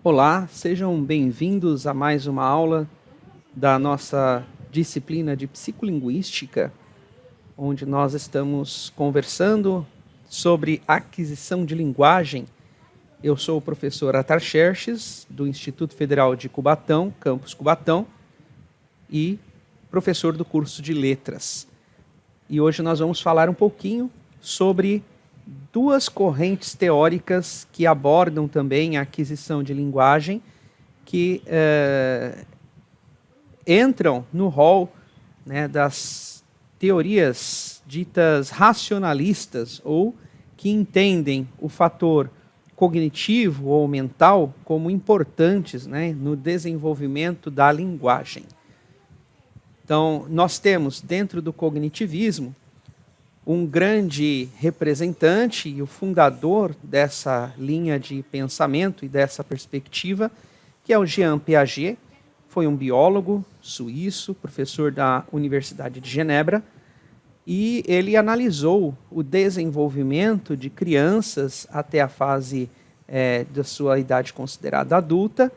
Olá, sejam bem-vindos a mais uma aula da nossa disciplina de psicolinguística, onde nós estamos conversando sobre aquisição de linguagem. Eu sou o professor Atar Xerxes, do Instituto Federal de Cubatão, campus Cubatão, e professor do curso de Letras. E hoje nós vamos falar um pouquinho sobre duas correntes teóricas que abordam também a aquisição de linguagem, que entram no rol, né, das teorias ditas racionalistas, ou que entendem o fator cognitivo ou mental como importantes, né, no desenvolvimento da linguagem. Então, nós temos dentro do cognitivismo um grande representante e o fundador dessa linha de pensamento e dessa perspectiva, que é o Jean Piaget. Foi um biólogo suíço, professor da Universidade de Genebra, e ele analisou o desenvolvimento de crianças até a fase da sua idade considerada adulta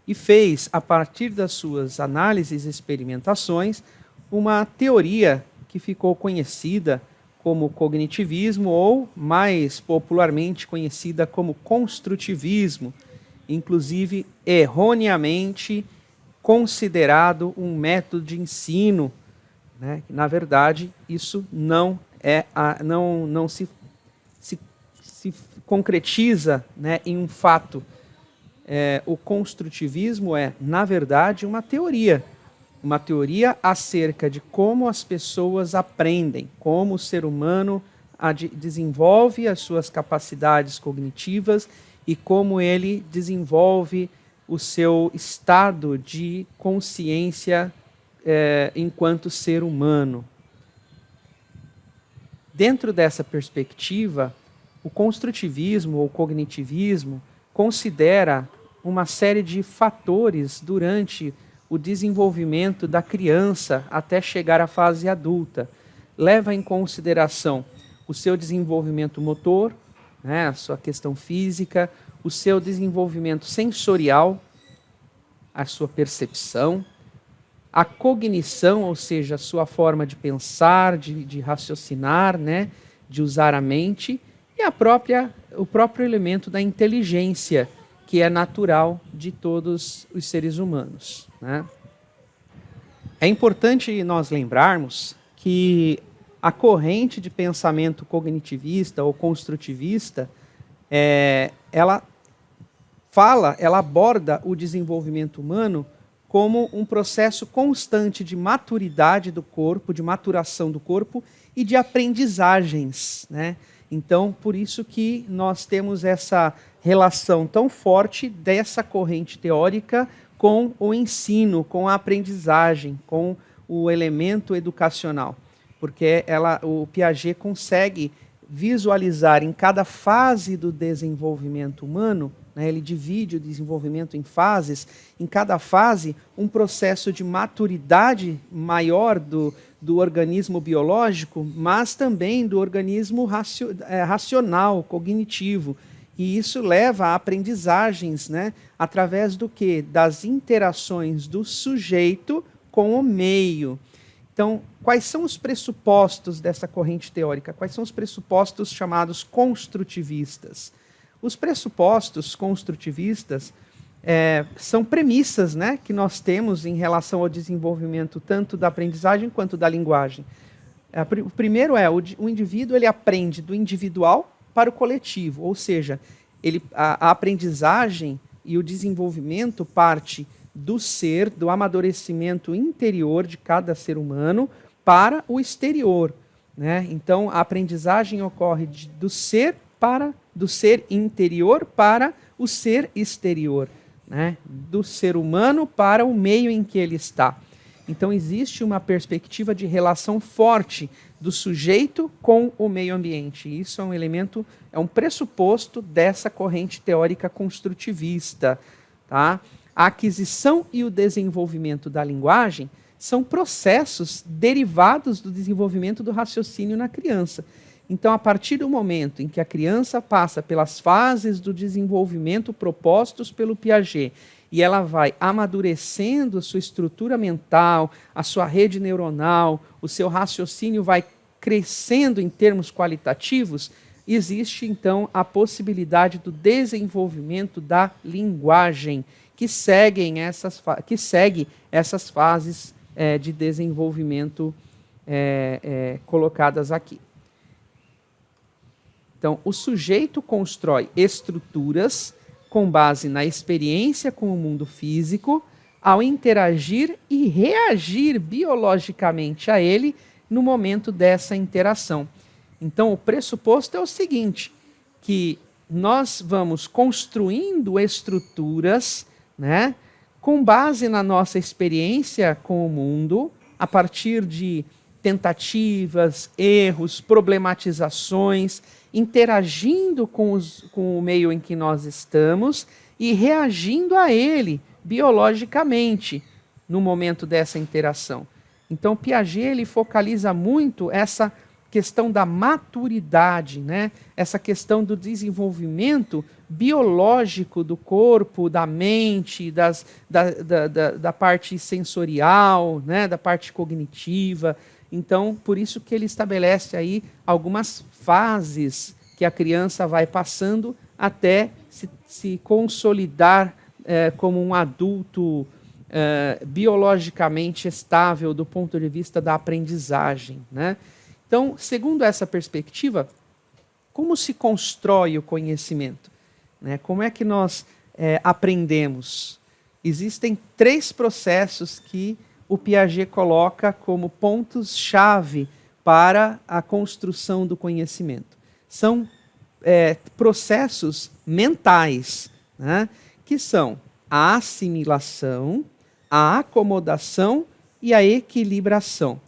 e fez, a partir das suas análises e experimentações, uma teoria que ficou conhecida como cognitivismo, ou mais popularmente conhecida como construtivismo, inclusive erroneamente considerado um método de ensino, né? Na verdade, isso não se concretiza, né, em um fato. O construtivismo é, na verdade, uma teoria acerca de como as pessoas aprendem, como o ser humano desenvolve as suas capacidades cognitivas e como ele desenvolve o seu estado de consciência enquanto ser humano. Dentro dessa perspectiva, o construtivismo ou cognitivismo considera uma série de fatores durante o desenvolvimento da criança até chegar à fase adulta. Leva em consideração o seu desenvolvimento motor, né, a sua questão física, o seu desenvolvimento sensorial, a sua percepção, a cognição, ou seja, a sua forma de pensar, de raciocinar, né, de usar a mente, e o próprio elemento da inteligência, que é natural de todos os seres humanos, né? É importante nós lembrarmos que a corrente de pensamento cognitivista ou construtivista, ela aborda o desenvolvimento humano como um processo constante de maturidade do corpo, de maturação do corpo e de aprendizagens, né? Então, por isso que nós temos essa relação tão forte dessa corrente teórica com o ensino, com a aprendizagem, com o elemento educacional. Porque o Piaget consegue visualizar em cada fase do desenvolvimento humano, né, ele divide o desenvolvimento em fases, em cada fase um processo de maturidade maior do organismo biológico, mas também do organismo racional, cognitivo. E isso leva a aprendizagens, né, através do quê? Das interações do sujeito com o meio. Então, quais são os pressupostos dessa corrente teórica? Quais são os pressupostos chamados construtivistas? Os pressupostos construtivistas são premissas, né, que nós temos em relação ao desenvolvimento tanto da aprendizagem quanto da linguagem. O primeiro o indivíduo ele aprende do individual para o coletivo, ou seja, a aprendizagem e o desenvolvimento parte do ser, do amadurecimento interior de cada ser humano para o exterior, né? Então, a aprendizagem ocorre do ser interior para o ser exterior, né? Do ser humano para o meio em que ele está. Então, existe uma perspectiva de relação forte do sujeito com o meio ambiente. Isso é um elemento, é um pressuposto dessa corrente teórica construtivista, tá? A aquisição e o desenvolvimento da linguagem são processos derivados do desenvolvimento do raciocínio na criança. Então, a partir do momento em que a criança passa pelas fases do desenvolvimento propostos pelo Piaget, e ela vai amadurecendo a sua estrutura mental, a sua rede neuronal, o seu raciocínio vai crescendo em termos qualitativos, existe então a possibilidade do desenvolvimento da linguagem, que segue essas fases de desenvolvimento colocadas aqui. Então, o sujeito constrói estruturas com base na experiência com o mundo físico, ao interagir e reagir biologicamente a ele no momento dessa interação. Então, o pressuposto é o seguinte, que nós vamos construindo estruturas, né, com base na nossa experiência com o mundo, a partir de tentativas, erros, problematizações, interagindo com o meio em que nós estamos e reagindo a ele biologicamente no momento dessa interação. Então, Piaget ele focaliza muito essa questão da maturidade, né? Essa questão do desenvolvimento biológico do corpo, da mente, da parte sensorial, né? Da parte cognitiva. Então, por isso que ele estabelece aí algumas fases que a criança vai passando até se consolidar como um adulto biologicamente estável do ponto de vista da aprendizagem, né? Então, segundo essa perspectiva, como se constrói o conhecimento? Né? Como é que nós aprendemos? Existem 3 processos que o Piaget coloca como pontos-chave para a construção do conhecimento. São processos mentais, né? Que são a assimilação, a acomodação e a equilibração.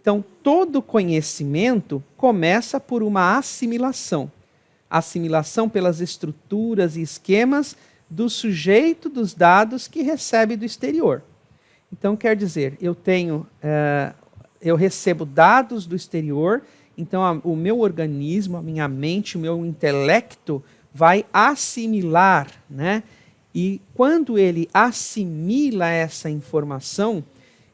Então, todo conhecimento começa por uma assimilação. Assimilação pelas estruturas e esquemas do sujeito dos dados que recebe do exterior. Então, quer dizer, eu recebo dados do exterior, então o meu organismo, a minha mente, o meu intelecto vai assimilar, né? E quando ele assimila essa informação,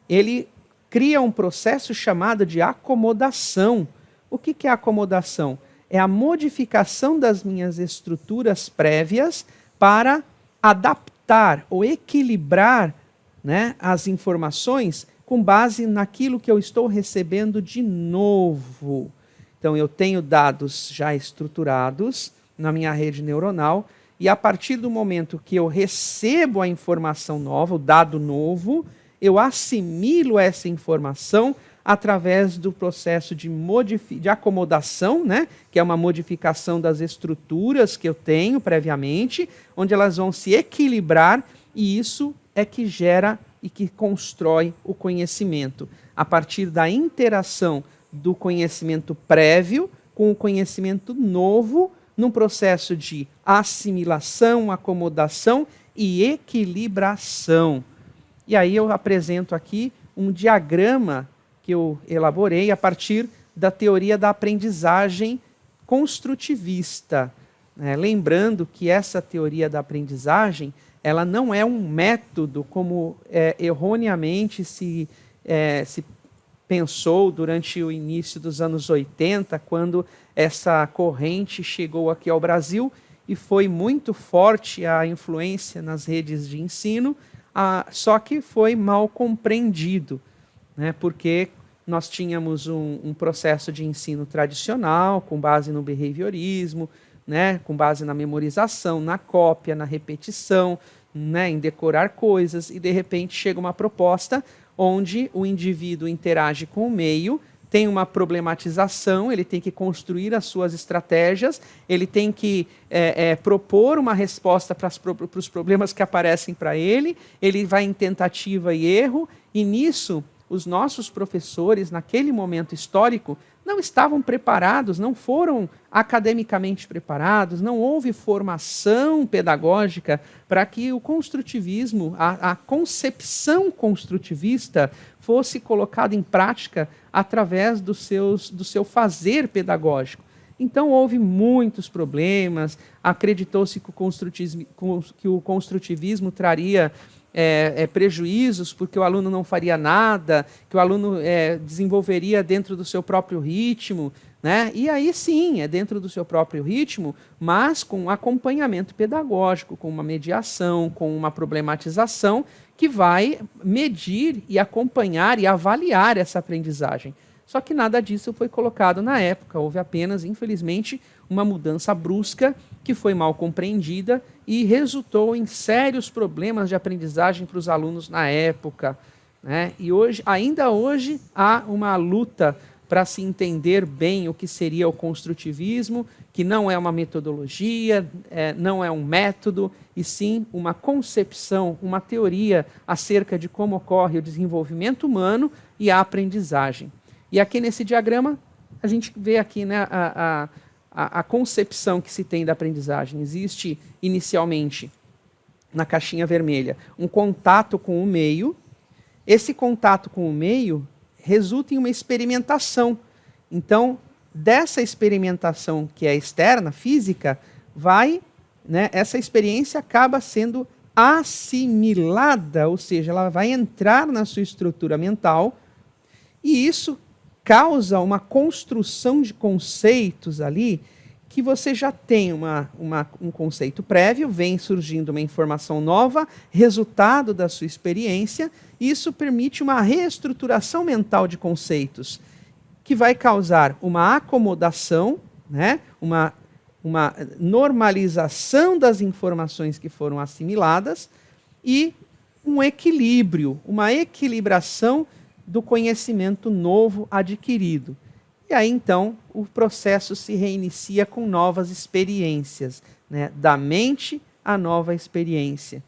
ele cria um processo chamado de acomodação. O que é acomodação? É a modificação das minhas estruturas prévias para adaptar ou equilibrar, né, as informações com base naquilo que eu estou recebendo de novo. Então, eu tenho dados já estruturados na minha rede neuronal e a partir do momento que eu recebo a informação nova, o dado novo, eu assimilo essa informação através do processo de acomodação, né? Que é uma modificação das estruturas que eu tenho previamente, onde elas vão se equilibrar e isso é que gera e que constrói o conhecimento, a partir da interação do conhecimento prévio com o conhecimento novo, num processo de assimilação, acomodação e equilibração. E aí eu apresento aqui um diagrama que eu elaborei a partir da teoria da aprendizagem construtivista. Lembrando que essa teoria da aprendizagem ela não é um método como erroneamente se pensou durante o início dos anos 80, quando essa corrente chegou aqui ao Brasil e foi muito forte a influência nas redes de ensino, só que foi mal compreendido, né? Porque nós tínhamos um processo de ensino tradicional, com base no behaviorismo, né? Com base na memorização, na cópia, na repetição, né? Em decorar coisas, e de repente chega uma proposta onde o indivíduo interage com o meio, tem uma problematização, ele tem que construir as suas estratégias, ele tem que propor uma resposta para os problemas que aparecem para ele vai em tentativa e erro, e nisso os nossos professores, naquele momento histórico, não estavam preparados, não foram academicamente preparados, não houve formação pedagógica para que o construtivismo, a concepção construtivista, fosse colocada em prática através do seu fazer pedagógico. Então houve muitos problemas, acreditou-se que o construtivismo traria prejuízos porque o aluno não faria nada, que o aluno desenvolveria dentro do seu próprio ritmo, né? E aí sim, é dentro do seu próprio ritmo, mas com acompanhamento pedagógico, com uma mediação, com uma problematização que vai medir e acompanhar e avaliar essa aprendizagem. Só que nada disso foi colocado na época, houve apenas, infelizmente, uma mudança brusca que foi mal compreendida e resultou em sérios problemas de aprendizagem para os alunos na época, né? E ainda hoje, há uma luta para se entender bem o que seria o construtivismo, que não é uma metodologia, não é um método, e sim uma concepção, uma teoria acerca de como ocorre o desenvolvimento humano e a aprendizagem. E aqui nesse diagrama, a gente vê aqui, né, a concepção que se tem da aprendizagem. Existe, inicialmente, na caixinha vermelha, um contato com o meio. Esse contato com o meio resulta em uma experimentação. Então, dessa experimentação que é externa, física, essa experiência acaba sendo assimilada, ou seja, ela vai entrar na sua estrutura mental, e isso causa uma construção de conceitos ali, que você já tem um conceito prévio, vem surgindo uma informação nova, resultado da sua experiência, e isso permite uma reestruturação mental de conceitos, que vai causar uma acomodação, né, uma normalização das informações que foram assimiladas e um equilíbrio, uma equilibração do conhecimento novo adquirido. E aí, então, o processo se reinicia com novas experiências, né? Da mente à nova experiência.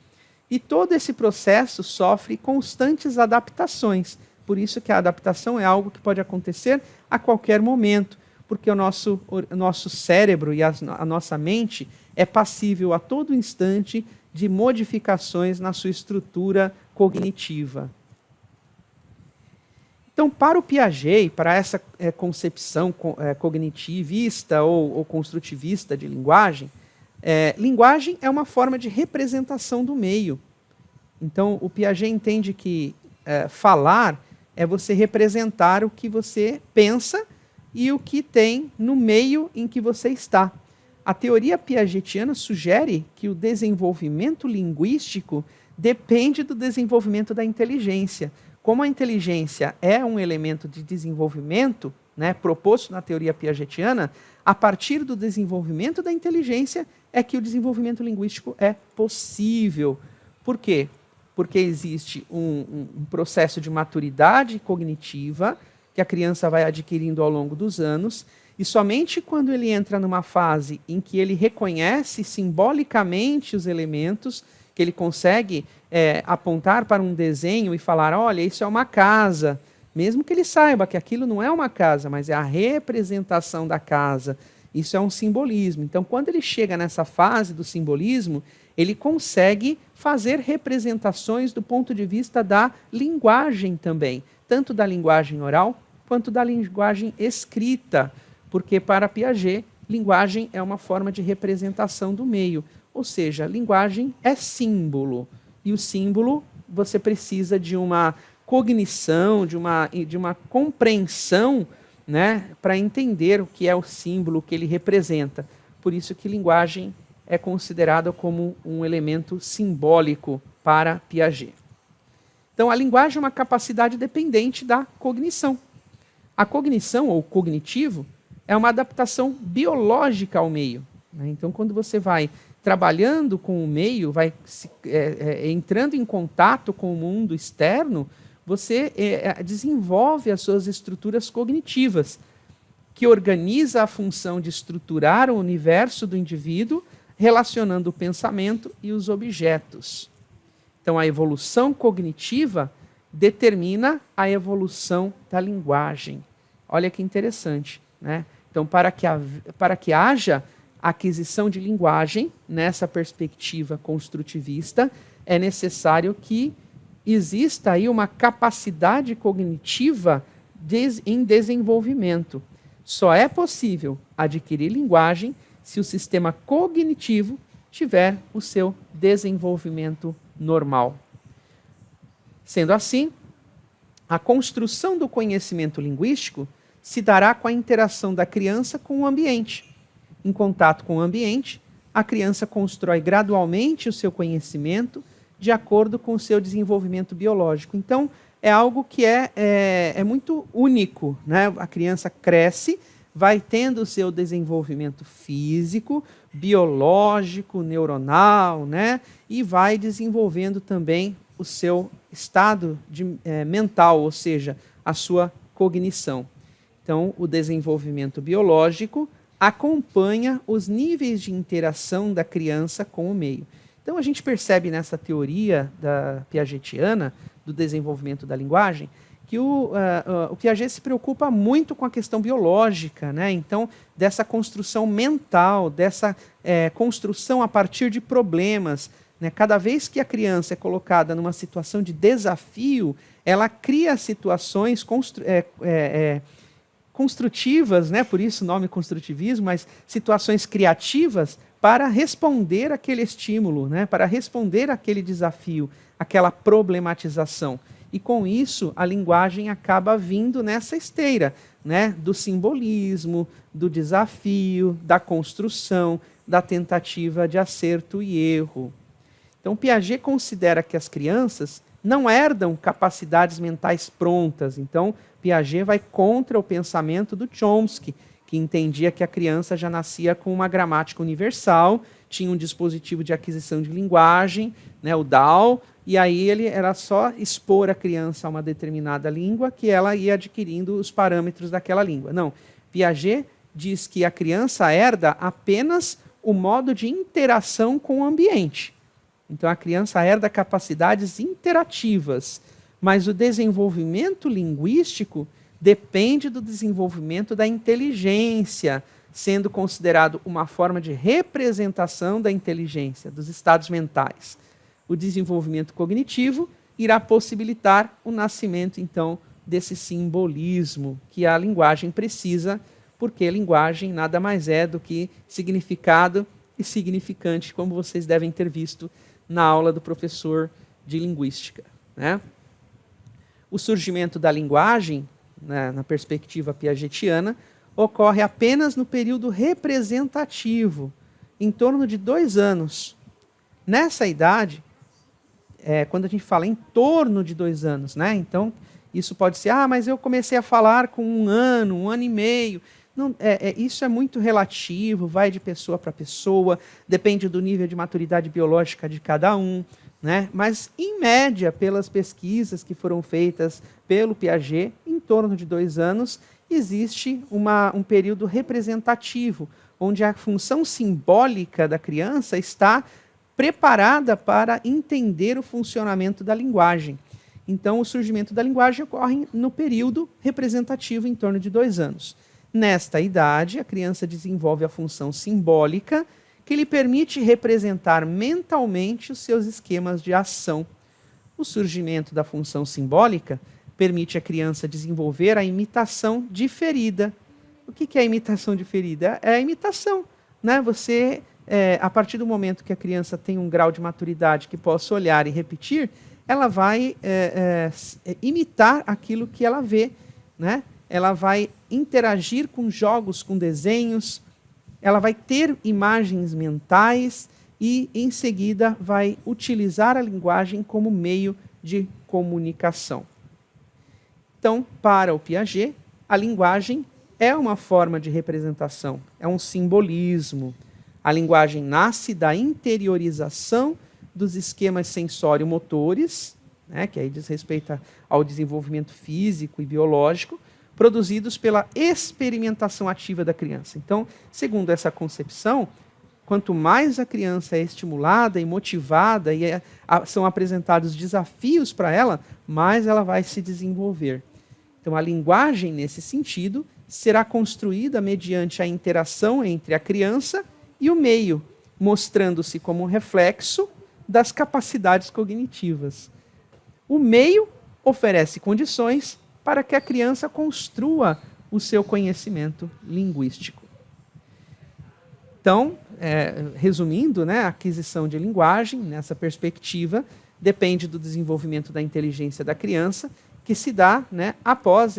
E todo esse processo sofre constantes adaptações. Por isso que a adaptação é algo que pode acontecer a qualquer momento, porque o nosso cérebro e a nossa mente é passível a todo instante de modificações na sua estrutura cognitiva. Então, para o Piaget, para essa concepção cognitivista ou construtivista de linguagem, linguagem é uma forma de representação do meio. Então, o Piaget entende que falar é você representar o que você pensa e o que tem no meio em que você está. A teoria piagetiana sugere que o desenvolvimento linguístico depende do desenvolvimento da inteligência. Como a inteligência é um elemento de desenvolvimento, né, proposto na teoria piagetiana, a partir do desenvolvimento da inteligência é que o desenvolvimento linguístico é possível. Por quê? Porque existe um processo de maturidade cognitiva que a criança vai adquirindo ao longo dos anos, e somente quando ele entra numa fase em que ele reconhece simbolicamente os elementos, que ele consegue apontar para um desenho e falar, olha, isso é uma casa, mesmo que ele saiba que aquilo não é uma casa, mas é a representação da casa, isso é um simbolismo. Então, quando ele chega nessa fase do simbolismo, ele consegue fazer representações do ponto de vista da linguagem também, tanto da linguagem oral quanto da linguagem escrita, porque para Piaget, linguagem é uma forma de representação do meio, ou seja, linguagem é símbolo, e o símbolo você precisa de uma cognição, de uma compreensão, né, para entender o que é o símbolo, o que ele representa. Por isso que linguagem é considerada como um elemento simbólico para Piaget. Então, a linguagem é uma capacidade dependente da cognição. A cognição, ou cognitivo, é uma adaptação biológica ao meio, né? Então, quando você vai trabalhando com o meio, vai entrando em contato com o mundo externo, você desenvolve as suas estruturas cognitivas, que organiza a função de estruturar o universo do indivíduo, relacionando o pensamento e os objetos. Então, a evolução cognitiva determina a evolução da linguagem. Olha que interessante, né? Então, para que haja aquisição de linguagem nessa perspectiva construtivista, é necessário que exista aí uma capacidade cognitiva em desenvolvimento. Só é possível adquirir linguagem se o sistema cognitivo tiver o seu desenvolvimento normal. Sendo assim, a construção do conhecimento linguístico se dará com a interação da criança com o ambiente. Em contato com o ambiente, a criança constrói gradualmente o seu conhecimento de acordo com o seu desenvolvimento biológico. Então, é algo que é muito único, né? A criança cresce, vai tendo o seu desenvolvimento físico, biológico, neuronal, né? E vai desenvolvendo também o seu estado mental, ou seja, a sua cognição. Então, o desenvolvimento biológico acompanha os níveis de interação da criança com o meio. Então, a gente percebe nessa teoria piagetiana do desenvolvimento da linguagem que o Piaget se preocupa muito com a questão biológica, né? Então, dessa construção mental, dessa construção a partir de problemas, né? Cada vez que a criança é colocada numa situação de desafio, ela cria situações construtivas, né? Por isso o nome construtivismo, mas situações criativas para responder àquele estímulo, né? Para responder àquele desafio, aquela problematização. E com isso, a linguagem acaba vindo nessa esteira, né? Do simbolismo, do desafio, da construção, da tentativa de acerto e erro. Então, Piaget considera que as crianças não herdam capacidades mentais prontas. Então, Piaget vai contra o pensamento do Chomsky, que entendia que a criança já nascia com uma gramática universal, tinha um dispositivo de aquisição de linguagem, né, o DAO, e aí ele era só expor a criança a uma determinada língua que ela ia adquirindo os parâmetros daquela língua. Não, Piaget diz que a criança herda apenas o modo de interação com o ambiente. Então a criança herda capacidades interativas, mas o desenvolvimento linguístico depende do desenvolvimento da inteligência, sendo considerado uma forma de representação da inteligência, dos estados mentais. O desenvolvimento cognitivo irá possibilitar o nascimento, então, desse simbolismo que a linguagem precisa, porque a linguagem nada mais é do que significado e significante, como vocês devem ter visto na aula do professor de linguística, né? O surgimento da linguagem, né, na perspectiva piagetiana, ocorre apenas no período representativo, em torno de 2 anos. Nessa idade, quando a gente fala em torno de 2 anos, né? Então, isso pode ser, mas eu comecei a falar com 1 ano e meio. Não, isso é muito relativo, vai de pessoa para pessoa, depende do nível de maturidade biológica de cada um, né? Mas, em média, pelas pesquisas que foram feitas pelo Piaget, em torno de 2 anos, existe um período representativo, onde a função simbólica da criança está preparada para entender o funcionamento da linguagem. Então, o surgimento da linguagem ocorre no período representativo, em torno de 2 anos. Nesta idade, a criança desenvolve a função simbólica, que lhe permite representar mentalmente os seus esquemas de ação. O surgimento da função simbólica permite à criança desenvolver a imitação diferida. O que é a imitação diferida? É a imitação, né? Você, a partir do momento que a criança tem um grau de maturidade que possa olhar e repetir, ela vai imitar aquilo que ela vê, né? Ela vai interagir com jogos, com desenhos, ela vai ter imagens mentais e, em seguida, vai utilizar a linguagem como meio de comunicação. Então, para o Piaget, a linguagem é uma forma de representação, é um simbolismo. A linguagem nasce da interiorização dos esquemas sensório-motores, né, que aí diz respeito ao desenvolvimento físico e biológico, produzidos pela experimentação ativa da criança. Então, segundo essa concepção, quanto mais a criança é estimulada e motivada e são apresentados desafios para ela, mais ela vai se desenvolver. Então, a linguagem, nesse sentido, será construída mediante a interação entre a criança e o meio, mostrando-se como um reflexo das capacidades cognitivas. O meio oferece condições para que a criança construa o seu conhecimento linguístico. Então, resumindo, né, a aquisição de linguagem, nessa perspectiva, depende do desenvolvimento da inteligência da criança, que se dá, né, após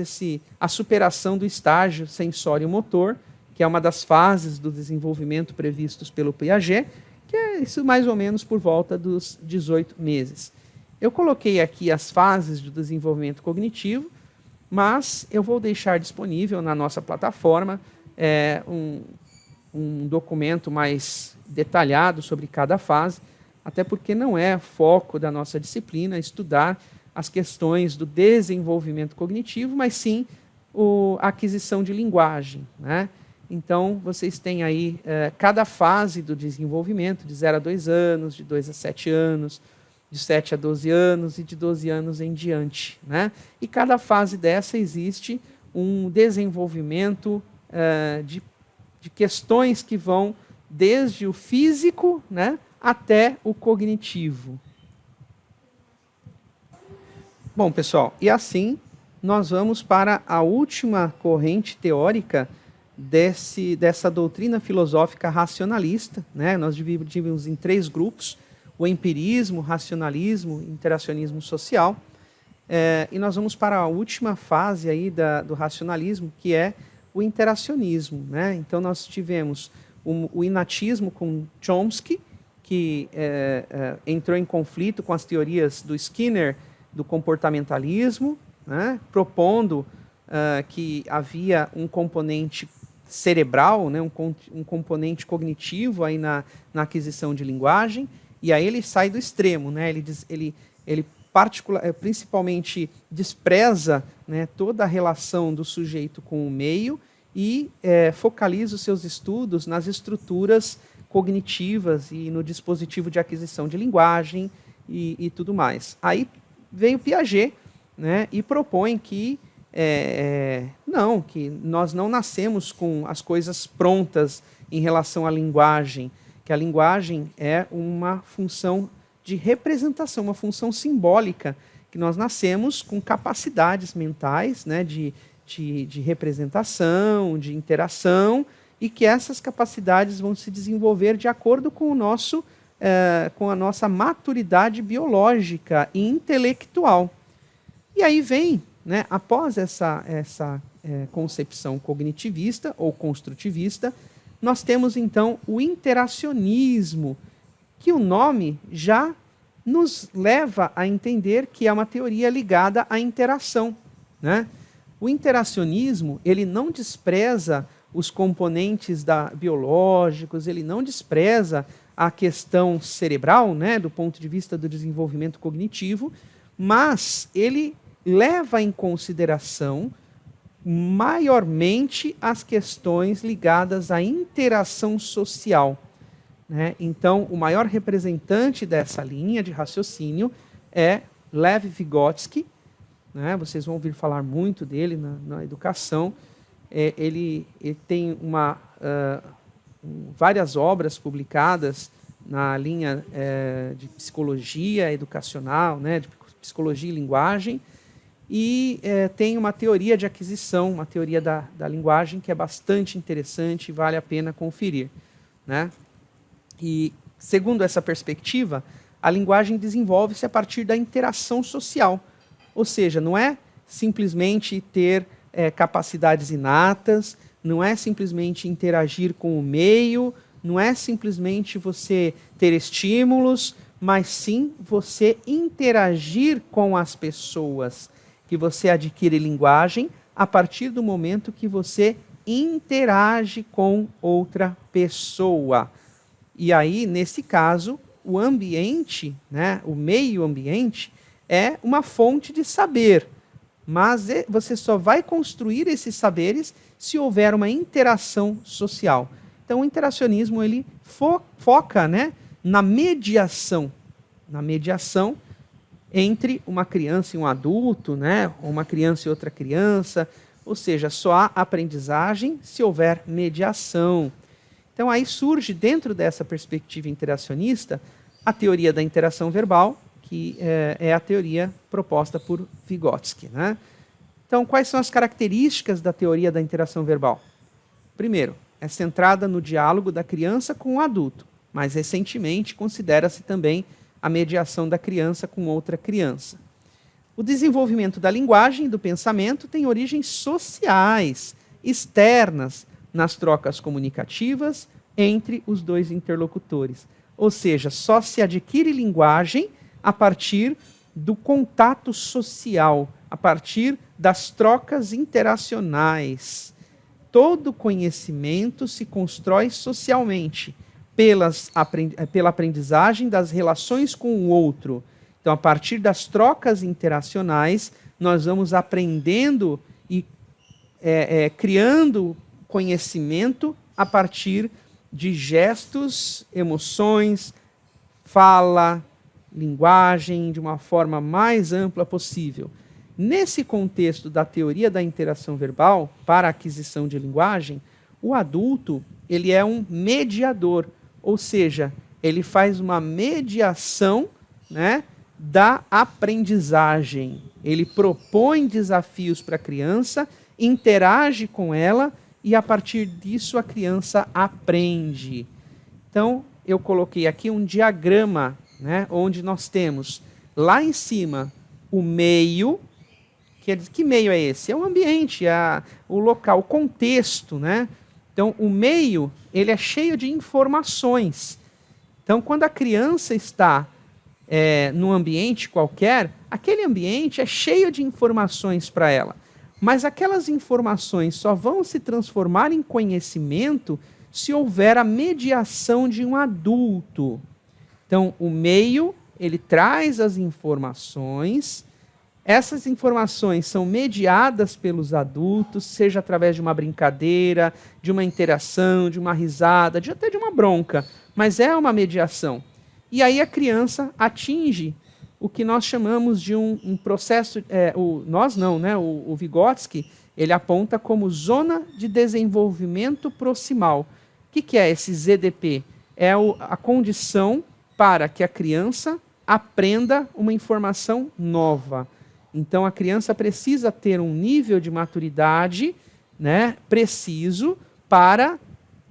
a superação do estágio sensório-motor, que é uma das fases do desenvolvimento previstos pelo Piaget, que é isso mais ou menos por volta dos 18 meses. Eu coloquei aqui as fases do desenvolvimento cognitivo, mas eu vou deixar disponível na nossa plataforma um documento mais detalhado sobre cada fase, até porque não é foco da nossa disciplina estudar as questões do desenvolvimento cognitivo, mas sim a aquisição de linguagem, né? Então, vocês têm aí cada fase do desenvolvimento, de 0 a 2 anos, de 2 a 7 anos, de 7 a 12 anos e de 12 anos em diante, né? E cada fase dessa existe um desenvolvimento de questões que vão desde o físico, né, até o cognitivo. Bom, pessoal, e assim nós vamos para a última corrente teórica dessa doutrina filosófica racionalista, né? Nós dividimos em 3 grupos: o empirismo, o racionalismo, o interacionismo social. E nós vamos para a última fase aí do racionalismo, que é o interacionismo, né? Então nós tivemos o inatismo com Chomsky, que entrou em conflito com as teorias do Skinner do comportamentalismo, né? Propondo que havia um componente cerebral, né? um componente cognitivo aí na aquisição de linguagem, e aí ele sai do extremo, né? Ele principalmente despreza, né, toda a relação do sujeito com o meio e focaliza os seus estudos nas estruturas cognitivas e no dispositivo de aquisição de linguagem e tudo mais. Aí veio Piaget, né, e propõe que que nós não nascemos com as coisas prontas em relação à linguagem, que a linguagem é uma função de representação, uma função simbólica, que nós nascemos com capacidades mentais, né, de representação, de interação, e que essas capacidades vão se desenvolver de acordo com com a nossa maturidade biológica e intelectual. E aí vem, né, após essa concepção cognitivista ou construtivista, nós temos então o interacionismo, que o nome já nos leva a entender que é uma teoria ligada à interação, né? O interacionismo, ele não despreza os componentes biológicos, ele não despreza a questão cerebral, né, do ponto de vista do desenvolvimento cognitivo, mas ele leva em consideração maiormente as questões ligadas à interação social, né? Então, o maior representante dessa linha de raciocínio é Lev Vygotsky, né? Vocês vão ouvir falar muito dele na educação. Ele tem várias obras publicadas na linha de psicologia educacional, né? De psicologia e linguagem, e tem uma teoria de aquisição, uma teoria da linguagem que é bastante interessante e vale a pena conferir, né? E, segundo essa perspectiva, a linguagem desenvolve-se a partir da interação social. Ou seja, não é simplesmente ter capacidades inatas, não é simplesmente interagir com o meio, não é simplesmente você ter estímulos, mas sim você interagir com as pessoas, que você adquire linguagem a partir do momento que você interage com outra pessoa. E aí, nesse caso, o ambiente, né, o meio ambiente, é uma fonte de saber, mas você só vai construir esses saberes se houver uma interação social. Então, o interacionismo ele foca, né, na mediação. Na mediação entre uma criança e um adulto, né? Ou uma criança e outra criança, ou seja, só há aprendizagem se houver mediação. Então aí surge, dentro dessa perspectiva interacionista, a teoria da interação verbal, que é a teoria proposta por Vygotsky, né? Então, quais são as características da teoria da interação verbal? Primeiro, é centrada no diálogo da criança com o adulto. Mais recentemente, considera-se também a mediação da criança com outra criança. O desenvolvimento da linguagem e do pensamento tem origens sociais, externas, nas trocas comunicativas entre os dois interlocutores. Ou seja, só se adquire linguagem a partir do contato social, a partir das trocas interacionais. Todo conhecimento se constrói socialmente, pela aprendizagem das relações com o outro. Então, a partir das trocas interacionais, nós vamos aprendendo e criando conhecimento a partir de gestos, emoções, fala, linguagem, de uma forma mais ampla possível. Nesse contexto da teoria da interação verbal, para a aquisição de linguagem, o adulto ele é um mediador, ou seja, ele faz uma mediação, né, da aprendizagem. Ele propõe desafios para a criança, interage com ela e, a partir disso, a criança aprende. Então, eu coloquei aqui um diagrama, né, onde nós temos lá em cima o meio. Que meio é esse? É o ambiente, o local, o contexto, né? Então, o meio, ele é cheio de informações. Então, quando a criança está num ambiente qualquer, aquele ambiente é cheio de informações para ela. Mas aquelas informações só vão se transformar em conhecimento se houver a mediação de um adulto. Então, o meio, ele traz as informações. Essas informações são mediadas pelos adultos, seja através de uma brincadeira, de uma interação, de uma risada, até de uma bronca, mas é uma mediação. E aí a criança atinge o que nós chamamos de um processo, o Vygotsky, ele aponta como zona de desenvolvimento proximal. O que é esse ZDP? É a condição para que a criança aprenda uma informação nova. Então, a criança precisa ter um nível de maturidade, né, preciso para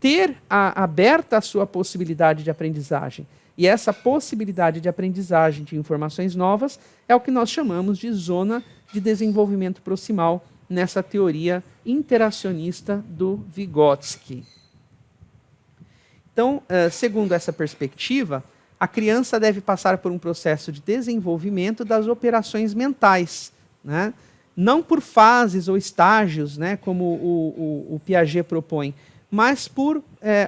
ter aberta a sua possibilidade de aprendizagem. E essa possibilidade de aprendizagem de informações novas é o que nós chamamos de zona de desenvolvimento proximal nessa teoria interacionista do Vygotsky. Então, segundo essa perspectiva, a criança deve passar por um processo de desenvolvimento das operações mentais, né? Não por fases ou estágios, né, como o Piaget propõe, mas por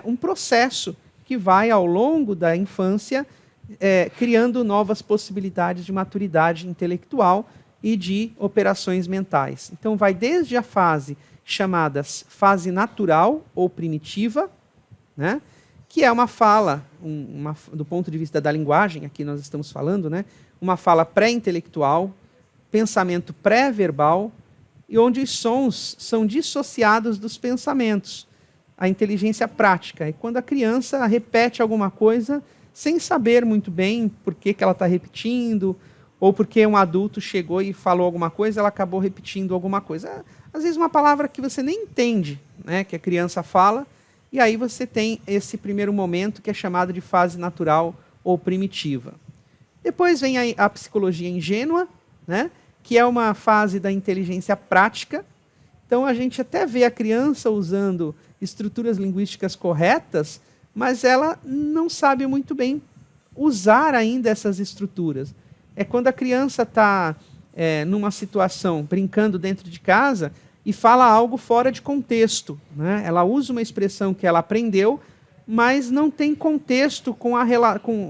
um processo que vai, ao longo da infância, criando novas possibilidades de maturidade intelectual e de operações mentais. Então, vai desde a fase chamada fase natural ou primitiva, né, que é uma fala, do ponto de vista da linguagem, aqui nós estamos falando, né, uma fala pré-intelectual, pensamento pré-verbal, e onde os sons são dissociados dos pensamentos, a inteligência prática. E quando a criança repete alguma coisa sem saber muito bem por que ela está repetindo, ou porque um adulto chegou e falou alguma coisa, ela acabou repetindo alguma coisa. Às vezes uma palavra que você nem entende, né, que a criança fala, e aí você tem esse primeiro momento que é chamado de fase natural ou primitiva. Depois vem a psicologia ingênua, né, que é uma fase da inteligência prática. Então a gente até vê a criança usando estruturas linguísticas corretas, mas ela não sabe muito bem usar ainda essas estruturas. É quando a criança está numa situação, brincando dentro de casa, e fala algo fora de contexto, né? Ela usa uma expressão que ela aprendeu, mas não tem contexto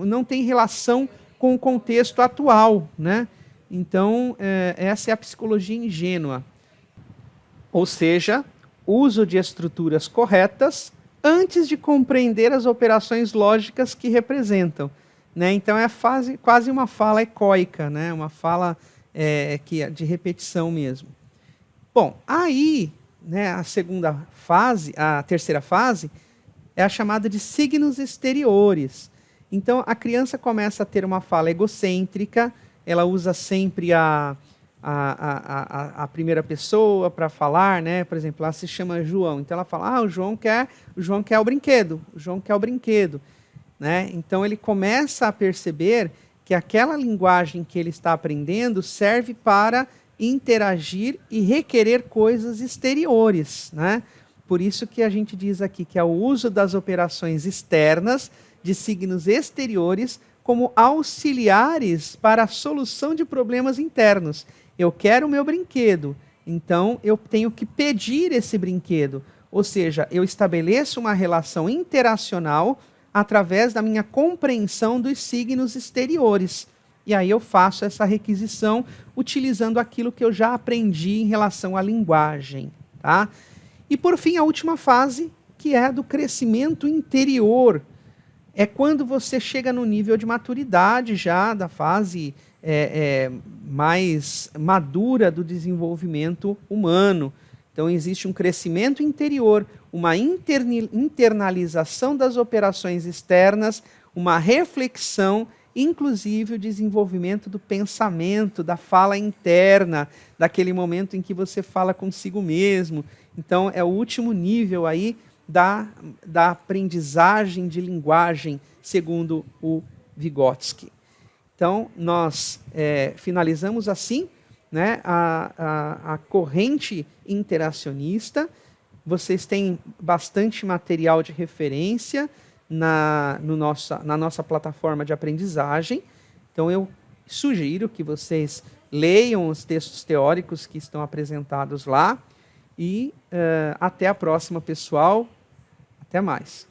não tem relação com o contexto atual, né? Então, essa é a psicologia ingênua. Ou seja, uso de estruturas corretas antes de compreender as operações lógicas que representam. né? Então é quase uma fala ecoica, né? Uma fala de repetição mesmo. Bom, aí, né, a terceira fase é a chamada de signos exteriores. Então a criança começa a ter uma fala egocêntrica, ela usa sempre a primeira pessoa para falar, né? Por exemplo, ela se chama João, então ela fala, o João quer o brinquedo, o João quer o brinquedo, né? Então ele começa a perceber que aquela linguagem que ele está aprendendo serve para interagir e requerer coisas exteriores, né? Por isso que a gente diz aqui que é o uso das operações externas, de signos exteriores, como auxiliares para a solução de problemas internos. Eu quero o meu brinquedo, então eu tenho que pedir esse brinquedo. Ou seja, eu estabeleço uma relação interacional através da minha compreensão dos signos exteriores. E aí eu faço essa requisição utilizando aquilo que eu já aprendi em relação à linguagem. Tá? E por fim, a última fase, que é a do crescimento interior. É quando você chega no nível de maturidade já, da fase mais madura do desenvolvimento humano. Então existe um crescimento interior, uma internalização das operações externas, uma reflexão, inclusive o desenvolvimento do pensamento, da fala interna, daquele momento em que você fala consigo mesmo. Então é o último nível aí da aprendizagem de linguagem, segundo o Vygotsky. Então, nós finalizamos assim, né, a corrente interacionista. Vocês têm bastante material de referência na nossa plataforma de aprendizagem. Então, eu sugiro que vocês leiam os textos teóricos que estão apresentados lá. E até a próxima, pessoal. Até mais.